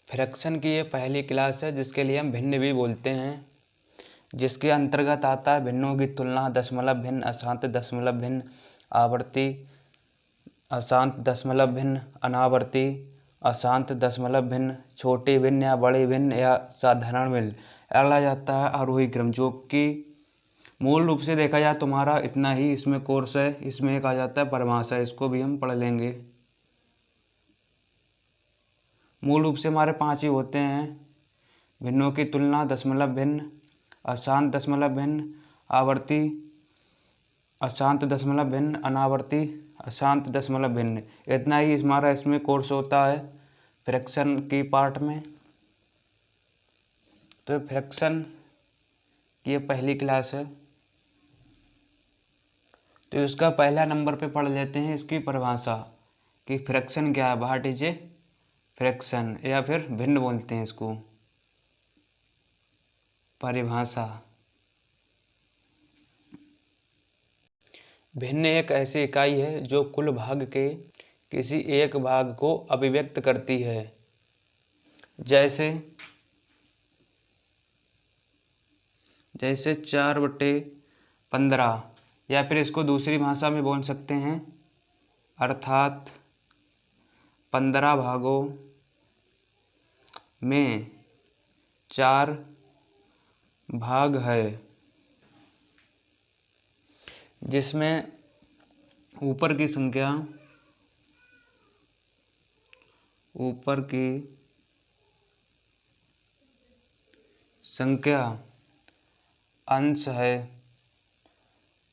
Fraction की ये पहली क्लास है जिसके लिए हम भिन्न भी बोलते हैं, जिसके अंतर्गत आता है भिन्नों की तुलना, दशमलव भिन्न, अशांत दशमलव भिन्न, आवर्ती, अशांत दशमलव भिन्न, अनावर्ती, अशांत दशमलव भिन्न, छोटे भिन्न या बड़े भिन्न या साधारण भिन्न। अगला जाता है आरोही क्रम, जो कि मूल रूप से देखा जाए तुम्हारा इतना ही इसमें कोर्स है। इसमें एक आ जाता है परिभाषा, इसको भी हम पढ़ लेंगे। मूल रूप से हमारे 5 ही होते हैं: भिन्नों की तुलना, दशमलव भिन्न, अशांत दशमलव भिन्न, आवर्ती, अशांत दशमलव भिन्न, अनावर्ती, अशांत दशमलव भिन्न। इतना ही हमारा इसमें कोर्स होता है फ्रैक्शन की पार्ट में। तो फ्रैक्शन की ये पहली क्लास है, तो इसका पहला नंबर पे पढ़ लेते हैं इसकी परिभाषा कि फ्रैक्शन क्या है। व्हाट इज ए फ्रैक्शन, या फिर भिन्न बोलते हैं इसको। परिभाषा: भिन्न एक ऐसी इकाई है जो कुल भाग के किसी एक भाग को अभिव्यक्त करती है। जैसे 4/15, या फिर इसको दूसरी भाषा में बोल सकते हैं, अर्थात 15 भागों में 4 भाग है, जिसमें ऊपर की संख्या अंश है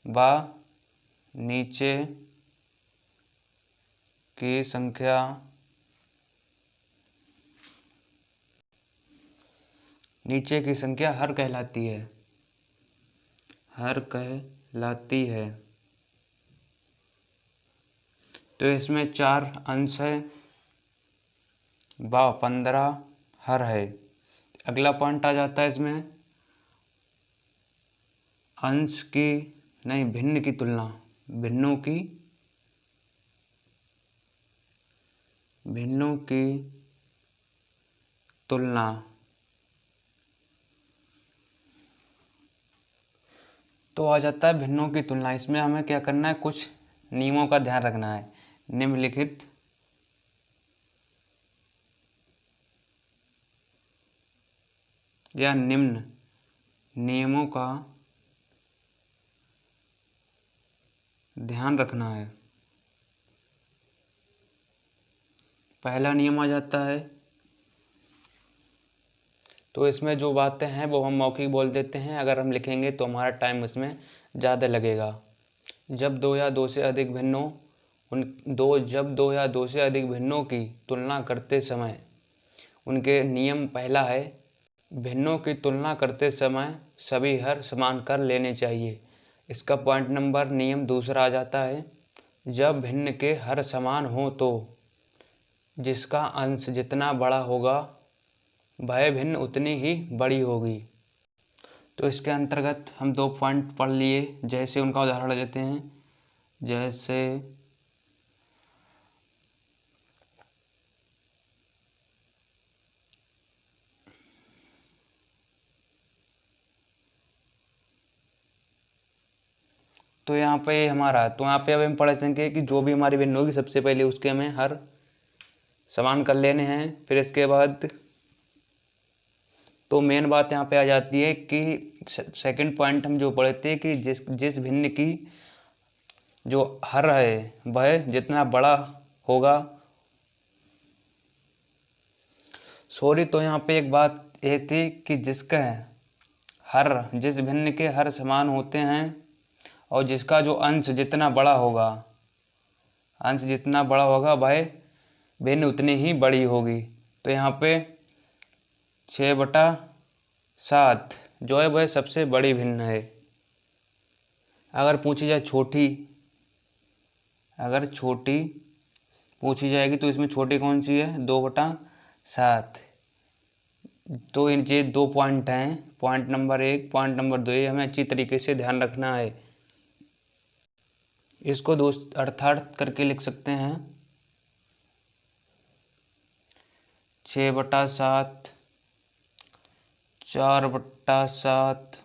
व नीचे की संख्या हर कहलाती है। तो इसमें 4 अंश है व 15 हर है। अगला पॉइंट आ जाता है इसमें भिन्न की तुलना, भिन्नों की तुलना। तो आ जाता है भिन्नों की तुलना। इसमें हमें क्या करना है, कुछ नियमों का ध्यान रखना है। निम्नलिखित या निम्न नियमों का ध्यान रखना है। पहला नियम आ जाता है, तो इसमें जो बातें हैं वो हम मौखिक बोल देते हैं, अगर हम लिखेंगे तो हमारा टाइम उसमें ज़्यादा लगेगा। जब दो या दो से अधिक भिन्नों की तुलना करते समय उनके नियम पहला है, भिन्नों की तुलना करते समय सभी हर समान कर लेने चाहिए। इसका पॉइंट नंबर नियम दूसरा आ जाता है, जब भिन्न के हर समान हो तो जिसका अंश जितना बड़ा होगा वह भिन्न उतनी ही बड़ी होगी। तो इसके अंतर्गत हम 2 पॉइंट पढ़ लिए, जैसे उनका उदाहरण लेते हैं। जैसे तो यहाँ पे हमारा, तो यहाँ पे अब हम पढ़ सकेंगे कि जो भी हमारी भिन्न होगी सबसे पहले उसके हमें हर समान कर लेने हैं। फिर इसके बाद तो मेन बात यहाँ पे आ जाती है कि सेकंड पॉइंट हम जो पढ़े थे कि जिस भिन्न की जो हर है वह जितना बड़ा होगा। तो यहाँ पे एक बात ये थी कि जिस भिन्न के हर समान होते हैं और जिसका जो अंश जितना बड़ा होगा वह भिन्न उतनी ही बड़ी होगी। तो यहाँ पे 6/7 जो है वह सबसे बड़ी भिन्न है। अगर छोटी पूछी जाएगी तो इसमें छोटी कौन सी है, 2/7। तो ये 2 पॉइंट हैं, पॉइंट नंबर 1, पॉइंट नंबर 2, ये हमें अच्छी तरीके से ध्यान रखना है। इसको अर्थात करके लिख सकते हैं 6/7, 4/7,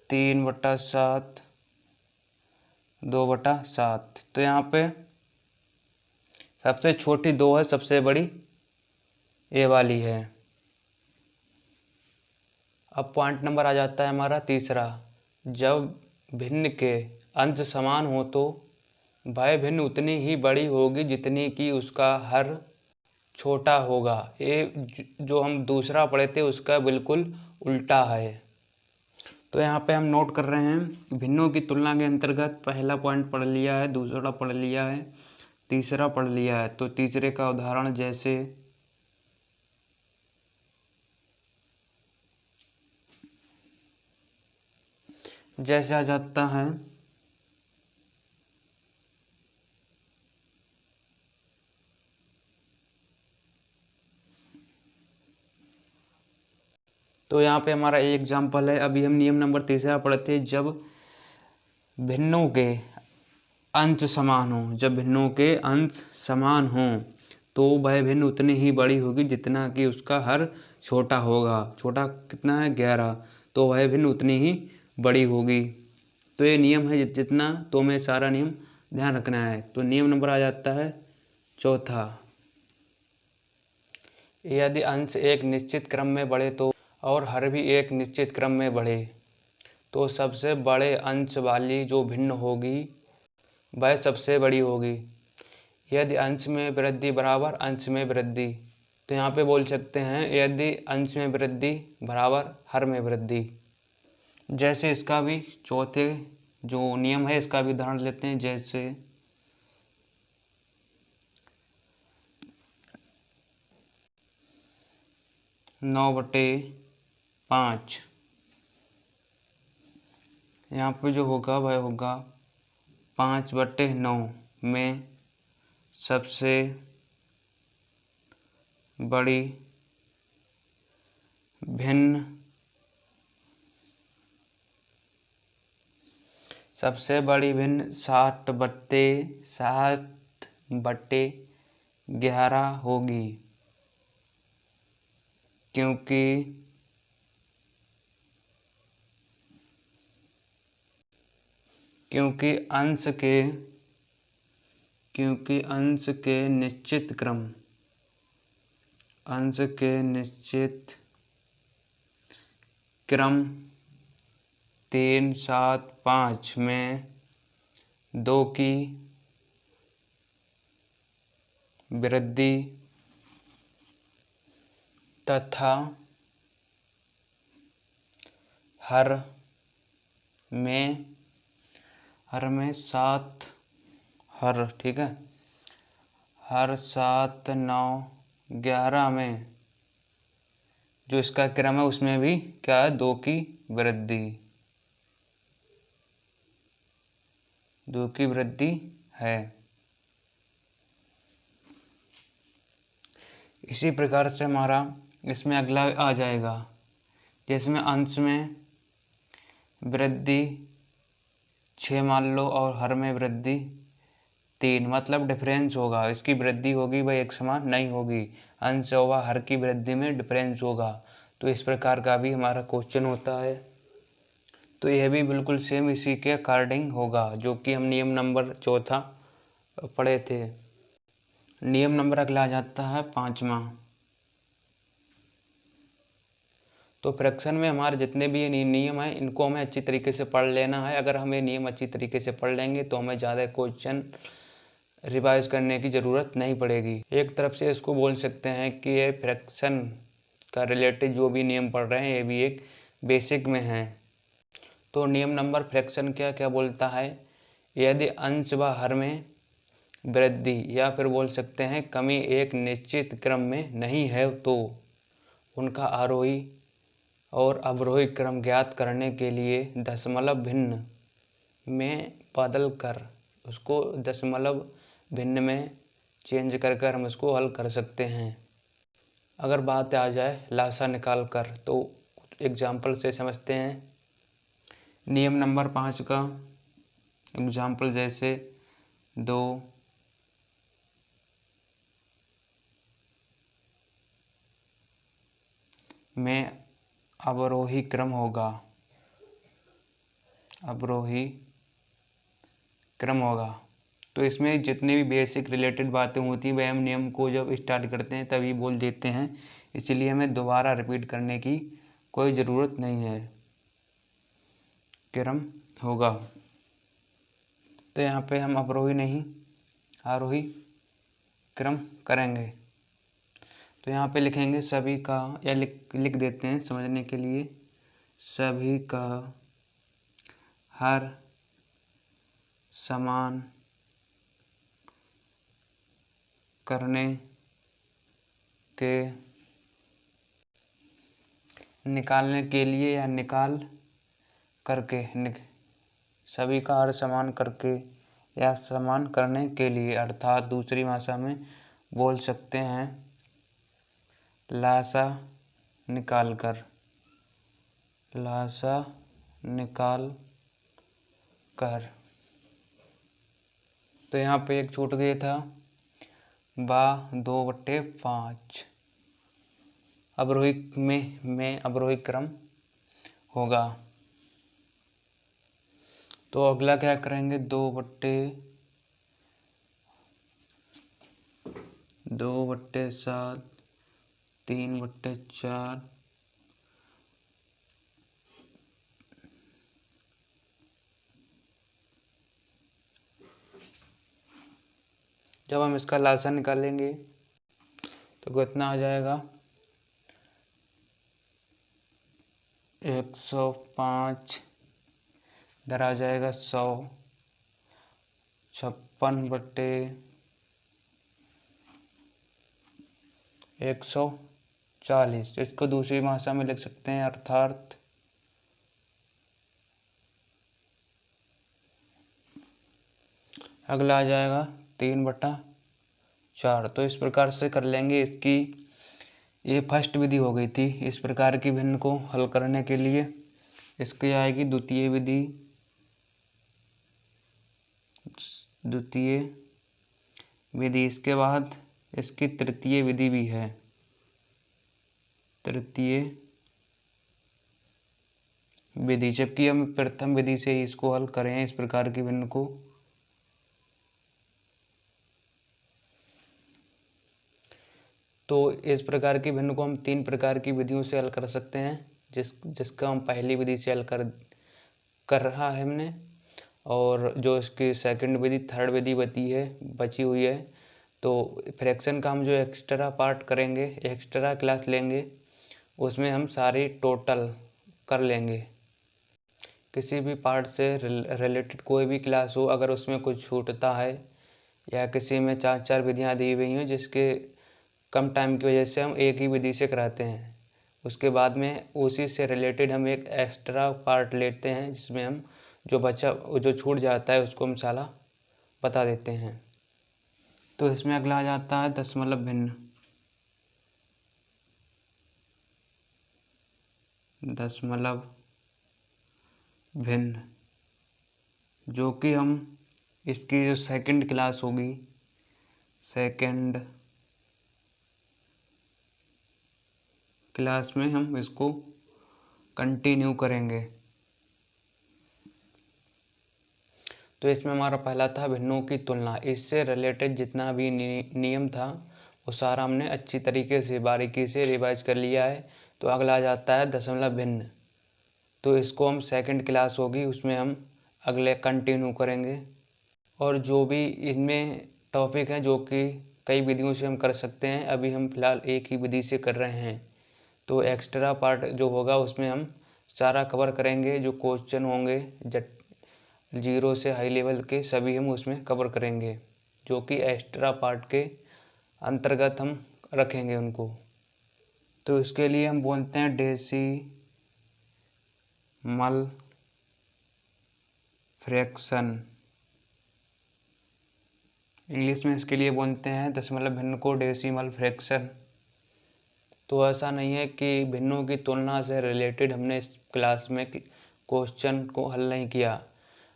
3/7, 2/7। तो यहाँ पे सबसे छोटी 2 है, सबसे बड़ी ए वाली है। अब पॉइंट नंबर आ जाता है हमारा तीसरा। जब भिन्न के अंश समान हो तो वह भिन्न उतनी ही बड़ी होगी जितनी कि उसका हर छोटा होगा। ये जो हम दूसरा पढ़े थे उसका बिल्कुल उल्टा है। तो यहाँ पे हम नोट कर रहे हैं, भिन्नों की तुलना के अंतर्गत पहला पॉइंट पढ़ लिया है, दूसरा पढ़ लिया है, तीसरा पढ़ लिया है। तो तीसरे का उदाहरण जैसे आ जाता है, तो यहाँ पे हमारा एक एग्जाम्पल है। अभी हम नियम नंबर तीसरा पढ़े थे, जब भिन्नों के अंश समान हो, जब भिन्नों के अंश समान हो तो वह भिन्न उतनी ही बड़ी होगी जितना कि उसका हर छोटा होगा। छोटा कितना है? 11। तो वह भिन्न उतनी ही बड़ी होगी। तो ये नियम है जितना, तो हमें सारा नियम ध्यान रखना है। तो नियम नंबर आ जाता है चौथा। यदि अंश एक निश्चित क्रम में बढ़े तो और हर भी एक निश्चित क्रम में बढ़े तो सबसे बड़े अंश वाली जो भिन्न होगी वह सबसे बड़ी होगी। यदि अंश में वृद्धि बराबर अंश में वृद्धि, तो यहाँ पे बोल सकते हैं यदि अंश में वृद्धि बराबर हर में वृद्धि। जैसे इसका भी चौथे जो नियम है इसका भी उदाहरण लेते हैं। जैसे 9/5, यहाँ पे जो होगा वह होगा 5/9 में सबसे बड़ी भिन्न, सबसे बड़ी भिन्न 60/11 होगी, क्योंकि अंश के निश्चित क्रम 3, 7, 5 में 2 की वृद्धि तथा हर में 7, ठीक है, हर 7, 9, 11 में जो इसका क्रम है उसमें भी क्या है? 2 की वृद्धि है। इसी प्रकार से हमारा इसमें अगला आ जाएगा, जिसमें अंश में वृद्धि 6 मान लो और हर में वृद्धि 3, मतलब डिफरेंस होगा, इसकी वृद्धि होगी वह एक समान नहीं होगी, अंश व हर की वृद्धि में डिफरेंस होगा। तो इस प्रकार का भी हमारा क्वेश्चन होता है। तो यह भी बिल्कुल सेम इसी के अकॉर्डिंग होगा जो कि हम नियम नंबर चौथा पढ़े थे। नियम नंबर अगला आ जाता है 5वां। तो फ्रैक्शन में हमारे जितने भी ये नियम हैं इनको हमें अच्छी तरीके से पढ़ लेना है। अगर हम ये नियम अच्छी तरीके से पढ़ लेंगे तो हमें ज़्यादा क्वेश्चन रिवाइज करने की ज़रूरत नहीं पड़ेगी। एक तरफ से इसको बोल सकते हैं कि ये फ्रैक्शन का रिलेटेड जो भी नियम पढ़ रहे हैं ये भी एक बेसिक में है। तो नियम नंबर फ्रैक्शन क्या क्या बोलता है? यदि अंश व हर में वृद्धि या फिर बोल सकते हैं कमी एक निश्चित क्रम में नहीं है तो उनका आरोही और अवरोही क्रम ज्ञात करने के लिए दशमलव भिन्न में बदल कर उसको दशमलव भिन्न में चेंज कर हम इसको हल कर सकते हैं। अगर बात आ जाए लासा निकाल कर तो एग्जाम्पल से समझते हैं। नियम नंबर 5 का एग्जाम्पल जैसे 2, में अवरोही क्रम होगा, अवरोही क्रम होगा। तो इसमें जितनी भी बेसिक रिलेटेड बातें होती हैं वह हम नियम को जब स्टार्ट करते हैं तभी बोल देते हैं, इसीलिए हमें दोबारा रिपीट करने की कोई ज़रूरत नहीं है। क्रम होगा, तो यहाँ पे हम अवरोही नहीं आरोही क्रम करेंगे। तो यहाँ पे लिखेंगे सभी का, या लिख देते हैं समझने के लिए, सभी का हर समान करने के निकालने के लिए या निकाल करके सभी का हर समान करके या समान करने के लिए, अर्थात दूसरी भाषा में बोल सकते हैं लासा निकाल कर, लासा निकाल कर। तो यहाँ पे एक छूट गया था, 2/5 अवरोही में अवरोही क्रम होगा। तो अगला क्या करेंगे, 2/7, 3/4, जब हम इसका लासा निकालेंगे तो कितना आ जाएगा, 105, इधर आ जाएगा 100, 56/140। इसको दूसरी भाषा में लिख सकते हैं, अर्थात अगला आ जाएगा 3/4। तो इस प्रकार से कर लेंगे। इसकी ये फर्स्ट विधि हो गई थी इस प्रकार की भिन्न को हल करने के लिए। इसकी आएगी द्वितीय विधि, इसके बाद इसकी तृतीय विधि भी है, तृतीय विधि, जबकि हम प्रथम विधि से ही इसको हल करें इस प्रकार की भिन्न को। तो इस प्रकार की भिन्न को हम 3 प्रकार की विधियों से हल कर सकते हैं, जिसका हम पहली विधि से हल कर रहा है हमने, और जो इसकी सेकंड विधि, थर्ड विधि बची हुई है। तो फ्रैक्शन का हम जो एक्स्ट्रा पार्ट करेंगे, एक्स्ट्रा क्लास लेंगे, उसमें हम सारी टोटल कर लेंगे। किसी भी पार्ट से रिलेटेड कोई भी क्लास हो, अगर उसमें कुछ छूटता है या किसी में 4 विधियाँ दी हुई हैं जिसके कम टाइम की वजह से हम एक ही विधि से कराते हैं, उसके बाद में उसी से रिलेटेड हम एक एक्स्ट्रा पार्ट लेते हैं जिसमें हम जो छूट जाता है उसको हम साला बता देते हैं। तो इसमें अगला आ जाता है दशमलव भिन्न, दशमलव भिन्न, जो कि हम इसकी जो सेकंड क्लास होगी, सेकंड क्लास में हम इसको कंटिन्यू करेंगे। तो इसमें हमारा पहला था भिन्नों की तुलना। इससे रिलेटेड जितना भी नियम था वो सारा हमने अच्छी तरीके से बारीकी से रिवाइज कर लिया है। तो अगला आ जाता है दशमलव भिन्न। तो इसको हम सेकंड क्लास होगी उसमें हम अगले कंटिन्यू करेंगे। और जो भी इनमें टॉपिक हैं जो कि कई विधियों से हम कर सकते हैं, अभी हम फिलहाल एक ही विधि से कर रहे हैं। तो एक्स्ट्रा पार्ट जो होगा उसमें हम सारा कवर करेंगे, जो क्वेश्चन होंगे 0 से हाई लेवल के सभी हम उसमें कवर करेंगे, जो कि एक्स्ट्रा पार्ट के अंतर्गत हम रखेंगे उनको। तो इसके लिए हम बोलते हैं डेसिमल फ्रैक्शन, इंग्लिश में इसके लिए बोलते हैं दशमलव भिन्न को डेसिमल फ्रैक्शन। तो ऐसा नहीं है कि भिन्नों की तुलना से रिलेटेड हमने इस क्लास में क्वेश्चन को हल नहीं किया।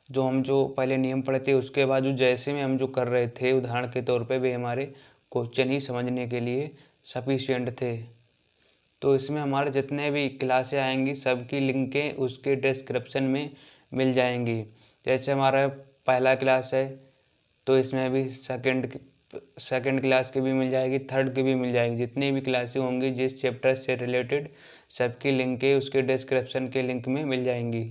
जो पहले नियम पढ़े थे उसके बाद जैसे में हम जो कर रहे थे उदाहरण के तौर पे वे हमारे क्वेश्चन ही समझने के लिए सफिशिएंट थे। तो इसमें हमारे जितने भी क्लासें आएंगी सबकी लिंकें उसके डिस्क्रिप्शन में मिल जाएंगी। जैसे हमारा पहला क्लास है तो इसमें भी सेकंड क्लास की भी मिल जाएगी, थर्ड की भी मिल जाएगी। जितनी भी क्लासें होंगी जिस चैप्टर से रिलेटेड सबकी लिंकें उसके डिस्क्रिप्शन के लिंक में मिल जाएंगी।